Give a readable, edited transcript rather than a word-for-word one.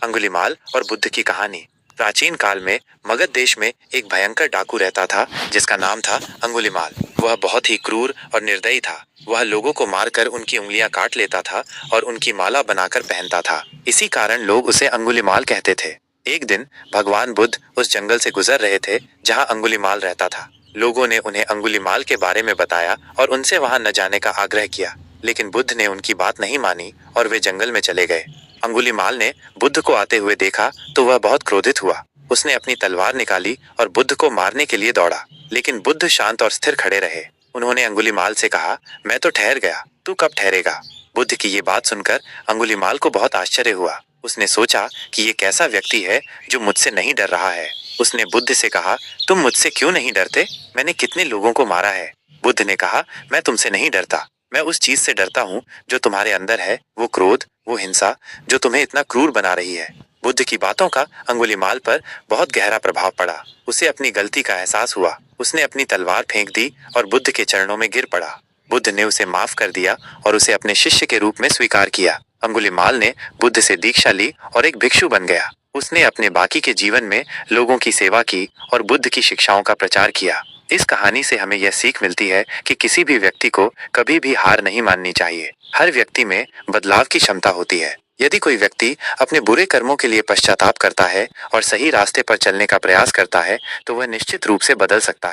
अंगुलीमाल और बुद्ध की कहानी। प्राचीन काल में मगध देश में एक भयंकर डाकू रहता था जिसका नाम था अंगुलीमाल। वह बहुत ही क्रूर और निर्दयी था। वह लोगों को मारकर उनकी उंगलियां काट लेता था और उनकी माला बनाकर पहनता था। इसी कारण लोग उसे अंगुलीमाल कहते थे। एक दिन भगवान बुद्ध उस जंगल से गुजर रहे थे जहां अंगुलीमाल रहता था। लोगों ने उन्हें अंगुलीमाल के बारे में बताया और उनसे वहां न जाने का आग्रह किया, लेकिन बुद्ध ने उनकी बात नहीं मानी और वे जंगल में चले गए। अंगुलीमाल ने बुद्ध को आते हुए देखा तो वह बहुत क्रोधित हुआ। उसने अपनी तलवार निकाली और बुद्ध को मारने के लिए दौड़ा, लेकिन बुद्ध शांत और स्थिर खड़े रहे। उन्होंने अंगुलीमाल से कहा, मैं तो ठहर गया, तू कब ठहरेगा? बुद्ध की ये बात सुनकर अंगुलीमाल को बहुत आश्चर्य हुआ। उसने सोचा कि ये कैसा व्यक्ति है जो मुझसे नहीं डर रहा है। उसने बुद्ध से कहा, तुम मुझसे क्यों नहीं डरते? मैंने कितने लोगों को मारा है। बुद्ध ने कहा, मैं तुमसे नहीं डरता। मैं उस चीज से डरता हूँ जो तुम्हारे अंदर है, वो क्रोध, वो हिंसा जो तुम्हें इतना क्रूर बना रही है। बुद्ध की बातों का अंगुलीमाल पर बहुत गहरा प्रभाव पड़ा। उसे अपनी गलती का एहसास हुआ। उसने अपनी तलवार फेंक दी और बुद्ध के चरणों में गिर पड़ा। बुद्ध ने उसे माफ कर दिया और उसे अपने शिष्य के रूप में स्वीकार किया। अंगुलीमाल ने बुद्ध से दीक्षा ली और एक भिक्षु बन गया। उसने अपने बाकी के जीवन में लोगों की सेवा की और बुद्ध की शिक्षाओं का प्रचार किया। इस कहानी से हमें यह सीख मिलती है कि किसी भी व्यक्ति को कभी भी हार नहीं माननी चाहिए। हर व्यक्ति में बदलाव की क्षमता होती है। यदि कोई व्यक्ति अपने बुरे कर्मों के लिए पश्चाताप करता है और सही रास्ते पर चलने का प्रयास करता है तो वह निश्चित रूप से बदल सकता है।